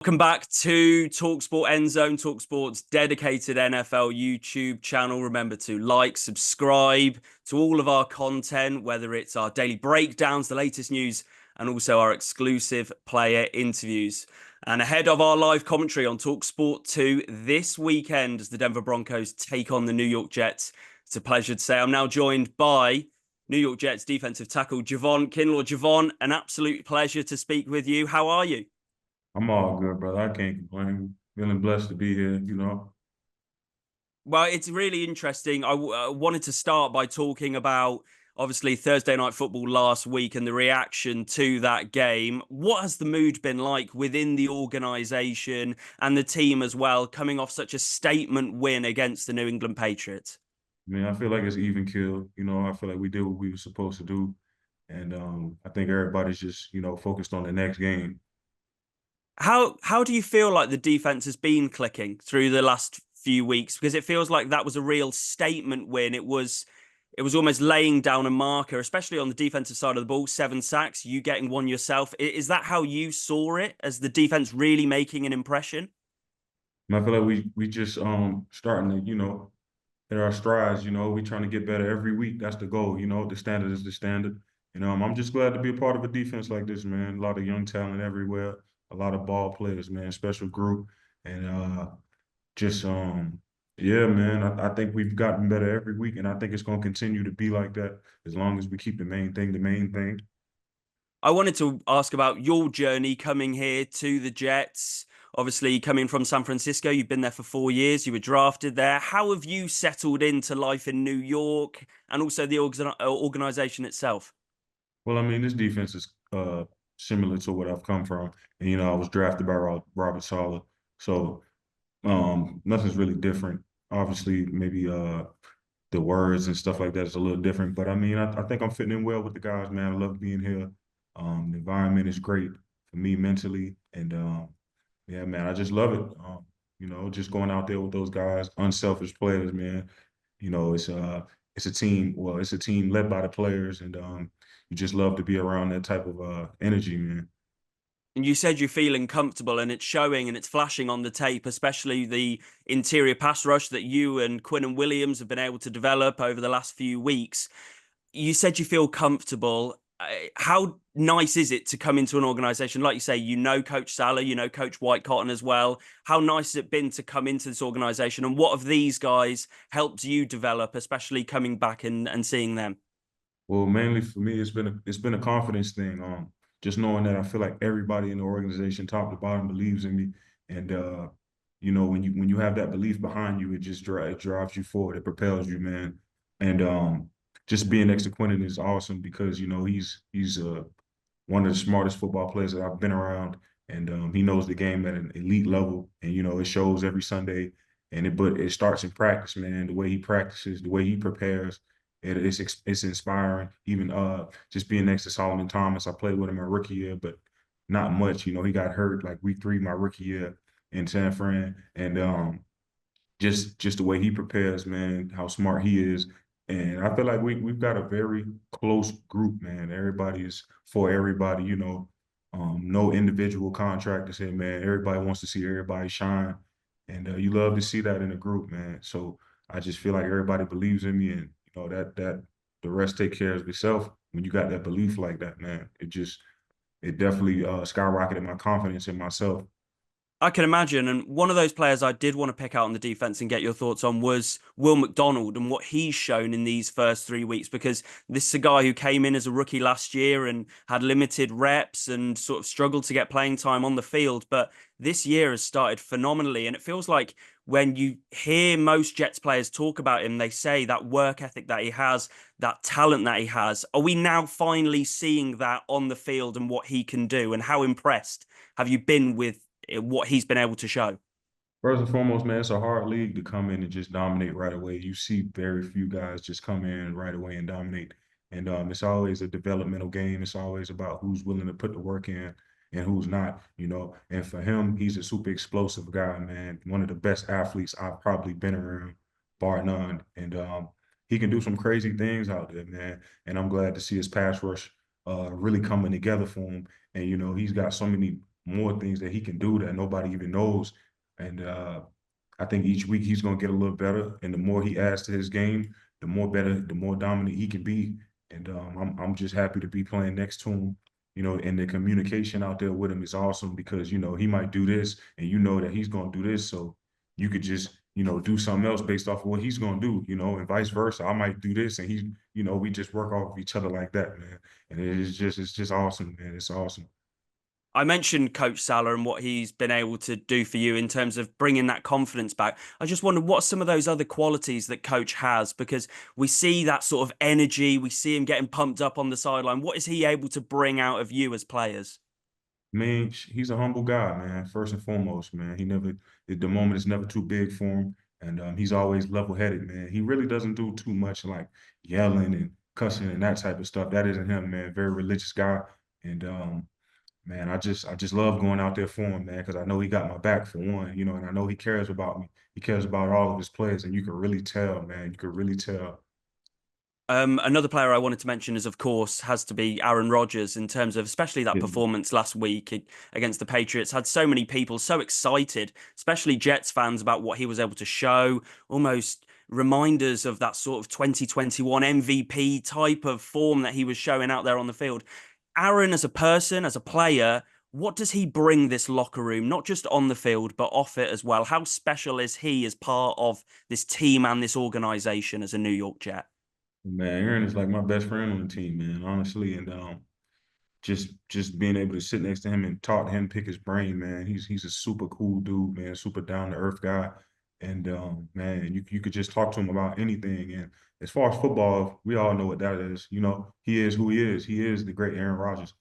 Welcome back to talkSPORT Endzone, talkSPORT's dedicated NFL YouTube channel. Remember to like, subscribe to all of our content, whether it's our daily breakdowns, the latest news, and also our exclusive player interviews. And ahead of our live commentary on talkSPORT 2 this weekend as the Denver Broncos take on the New York Jets, it's a pleasure to say I'm now joined by New York Jets defensive tackle Javon Kinlaw. Javon, an absolute pleasure to speak with you. How are you? I'm all good, brother. I can't complain. Feeling blessed to be here. Well, it's really interesting. I wanted to start by talking about obviously Thursday night football last week and the reaction to that game. What has the mood been like within the organization and the team as well, coming off such a statement win against the New England Patriots? I mean, I feel like it's even kill. I feel like we did what we were supposed to do. And I think everybody's just, focused on the next game. How do you feel like the defense has been clicking through the last few weeks? Because it feels like that was a real statement win. It was almost laying down a marker, especially on the defensive side of the ball. 7 sacks, you getting one yourself. Is that how you saw it, as the defense really making an impression? And I feel like we just starting to, hit our strides, we trying to get better every week. That's the goal, the standard is the standard. I'm just glad to be a part of a defense like this, man. A lot of young talent everywhere, a lot of ball players, man, special group. And just yeah, man, I think we've gotten better every week, and I think it's going to continue to be like that as long as we keep the main thing the main thing. I wanted to ask about your journey coming here to the Jets. Obviously, coming from San Francisco, you've been there for 4 years. You were drafted there. How have you settled into life in New York and also the organization itself? Well, I mean, this defense is similar to what I've come from, and I was drafted by Robert Saleh, so nothing's really different. Obviously, maybe the words and stuff like that is a little different, but I mean, I think I'm fitting in well with the guys, man. I love being here. The environment is great for me mentally, and yeah, man, I just love it. Just going out there with those guys, unselfish players, man. It's a team. Well, it's a team led by the players, and you just love to be around that type of energy, man. And you said you're feeling comfortable, and it's showing and it's flashing on the tape, especially the interior pass rush that you and Quinn Williams have been able to develop over the last few weeks. You said you feel comfortable. How nice is it to come into an organization? Like you say, Coach Salah, Coach White Cotton as well. How nice has it been to come into this organization? And what have these guys helped you develop, especially coming back and seeing them? Well, mainly for me, it's been a confidence thing. Just knowing that I feel like everybody in the organization, top to bottom, believes in me, and when you have that belief behind you, it drives you forward. It propels you, man. And just being next to Quentin is awesome because he's one of the smartest football players that I've been around, and he knows the game at an elite level, and it shows every Sunday. But it starts in practice, man. The way he practices, the way he prepares, it's inspiring. Even just being next to Solomon Thomas, I played with him my rookie year, but not much. He got hurt like week 3 my rookie year in San Fran, and just the way he prepares, man, how smart he is. And I feel like we've got a very close group, man. Everybody is for everybody. No individual contractors here, man. Everybody wants to see everybody shine, and you love to see that in a group, man. So I just feel like everybody believes in me, and that the rest take care of itself. When you got that belief like that, man, it definitely skyrocketed my confidence in myself. I can imagine. And one of those players I did want to pick out on the defense and get your thoughts on was Will McDonald and what he's shown in these first 3 weeks, because this is a guy who came in as a rookie last year and had limited reps and sort of struggled to get playing time on the field. But this year has started phenomenally. And it feels like when you hear most Jets players talk about him, they say that work ethic that he has, that talent that he has. Are we now finally seeing that on the field and what he can do? And how impressed have you been with what he's been able to show? First and foremost, man, it's a hard league to come in and just dominate right away. You see very few guys just come in right away and dominate. And it's always a developmental game. It's always about who's willing to put the work in and who's not. And for him, he's a super explosive guy, man. One of the best athletes I've probably been around, bar none. And he can do some crazy things out there, man. And I'm glad to see his pass rush really coming together for him. And, he's got so many more things that he can do that nobody even knows. And I think each week he's going to get a little better. And the more he adds to his game, the more better, the more dominant he can be. And I'm just happy to be playing next to him. And the communication out there with him is awesome because, he might do this and you know that he's going to do this. So you could just, do something else based off of what he's going to do, and vice versa. I might do this and we just work off of each other like that, man. And it's just awesome, man. It's awesome. I mentioned Coach Salah and what he's been able to do for you in terms of bringing that confidence back. I just wondered what some of those other qualities that Coach has, because we see that sort of energy, we see him getting pumped up on the sideline. What is he able to bring out of you as players? Man, he's a humble guy, man. First and foremost, man. The moment is never too big for him, and he's always level-headed, man. He really doesn't do too much like yelling and cussing and that type of stuff. That isn't him, man. Very religious guy, and man, I just love going out there for him, man, because I know he got my back for one, and I know he cares about me. He cares about all of his players, and you can really tell, man. You can really tell. Another player I wanted to mention is, of course, has to be Aaron Rodgers in terms of especially that Yeah, performance last week against the Patriots. Had so many people so excited, especially Jets fans, about what he was able to show. Almost reminders of that sort of 2021 MVP type of form that he was showing out there on the field. Aaron, as a person, as a player, what does he bring this locker room, not just on the field, but off it as well? How special is he as part of this team and this organization as a New York Jet? man, Aaron is like my best friend on the team, man, honestly, and just being able to sit next to him and talk to him, pick his brain, man. He's a super cool dude, man, super down to earth guy. And man, you could just talk to him about anything. And as far as football, we all know what that is. He is who he is. He is the great Aaron Rodgers.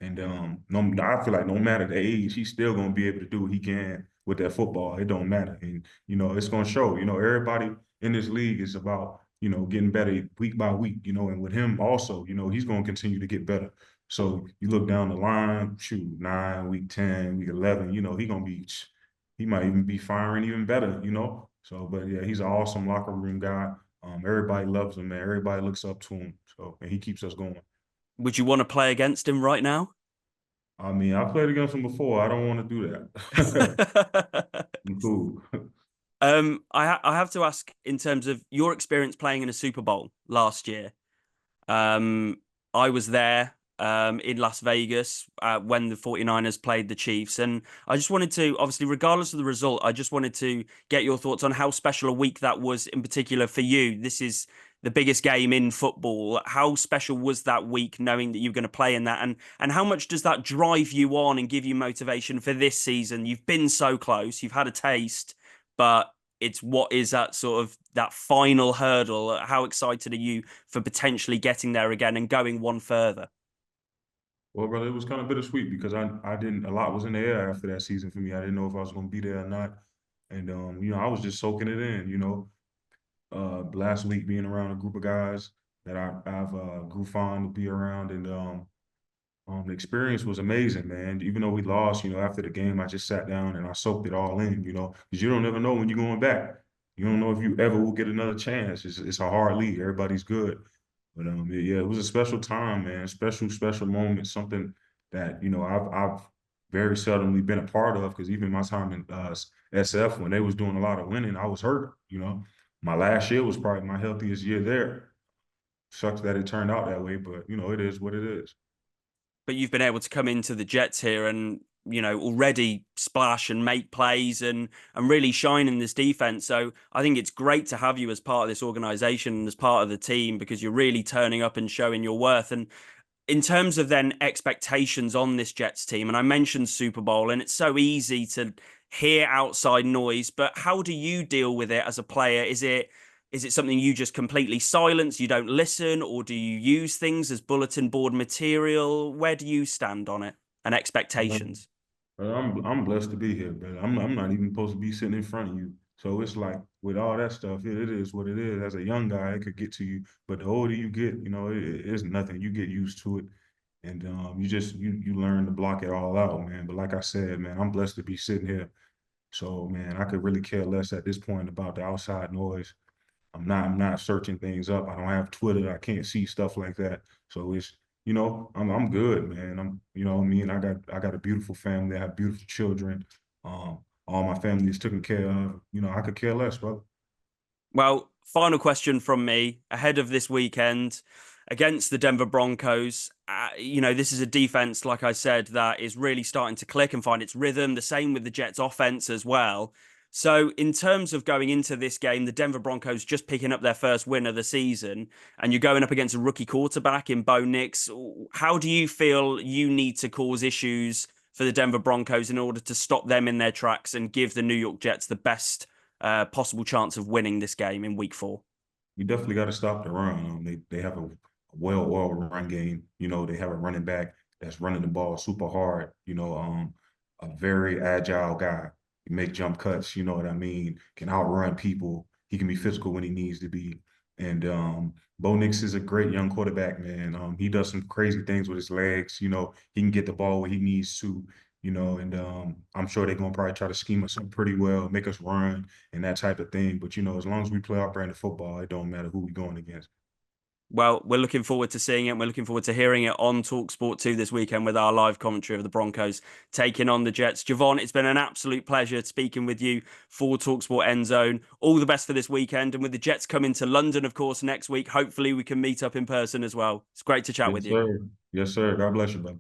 And no, I feel like no matter the age, he's still gonna be able to do what he can with that football. It don't matter, and it's gonna show. Everybody in this league is about getting better week by week. And with him also, he's gonna continue to get better. So you look down the line, shoot, 9, week 10, week 11. He might even be firing even better. So, but yeah, he's an awesome locker room guy. Everybody loves him, man. Everybody looks up to him. So, and he keeps us going. Would you want to play against him right now? I mean, I played against him before. I don't want to do that. I'm cool. I have to ask in terms of your experience playing in a Super Bowl last year. Um, I was there in Las Vegas when the 49ers played the Chiefs. And I just wanted to, obviously, regardless of the result, I just wanted to get your thoughts on how special a week that was in particular for you. This is the biggest game in football. How special was that week knowing that you're going to play in that? And how much does that drive you on and give you motivation for this season? You've been so close, you've had a taste, but it's what is that sort of that final hurdle? How excited are you for potentially getting there again and going one further? Well, brother, it was kind of bittersweet because I didn't a lot was in the air after that season for me. I didn't know if I was going to be there or not, and I was just soaking it in. Last week being around a group of guys that I've grew fond to be around, and the experience was amazing, man. Even though we lost, after the game, I just sat down and I soaked it all in, because you don't ever know when you're going back. You don't know if you ever will get another chance. It's a hard league. Everybody's good. But yeah, it was a special time, man. Special moment. Something that I've very seldomly been a part of because even my time in SF when they was doing a lot of winning, I was hurt. My last year was probably my healthiest year there. Sucks that it turned out that way, but it is what it is. But you've been able to come into the Jets here and already splash and make plays and really shine in this defense. So I think it's great to have you as part of this organization and as part of the team because you're really turning up and showing your worth. And in terms of then expectations on this Jets team, and I mentioned Super Bowl, and it's so easy to hear outside noise, but how do you deal with it as a player? Is it something you just completely silence, you don't listen, or do you use things as bulletin board material? Where do you stand on it and expectations? I'm blessed to be here, brother. I'm not even supposed to be sitting in front of you. So it's like with all that stuff, it is what it is. As a young guy, it could get to you, but the older you get, it's nothing. You get used to it, and you learn to block it all out, man. But like I said, man, I'm blessed to be sitting here. So man, I could really care less at this point about the outside noise. I'm not searching things up. I don't have Twitter. I can't see stuff like that. So I'm good, man. Me and I got a beautiful family. I have beautiful children. All my family is taken care of. I could care less, brother. Well, final question from me ahead of this weekend against the Denver Broncos. This is a defense, like I said, that is really starting to click and find its rhythm. The same with the Jets' offense as well. So, in terms of going into this game, the Denver Broncos just picking up their first win of the season, and you're going up against a rookie quarterback in Bo Nix. How do you feel you need to cause issues for the Denver Broncos in order to stop them in their tracks and give the New York Jets the best possible chance of winning this game in week 4? You definitely got to stop the run. They have a well-oiled run game. They have a running back that's running the ball super hard. A very agile guy. He make jump cuts. You know what I mean? Can outrun people. He can be physical when he needs to be. And Bo Nix is a great young quarterback, man. He does some crazy things with his legs. He can get the ball where he needs to. And I'm sure they're gonna probably try to scheme us up pretty well, make us run and that type of thing. But as long as we play our brand of football, it don't matter who we going against. Well, we're looking forward to seeing it. We're looking forward to hearing it on talkSPORT 2 this weekend with our live commentary of the Broncos taking on the Jets. Javon, it's been an absolute pleasure speaking with you for talkSPORT Endzone. All the best for this weekend. And with the Jets coming to London, of course, next week, hopefully we can meet up in person as well. It's great to chat with Yes, you. sir. Yes, sir. God bless you, brother.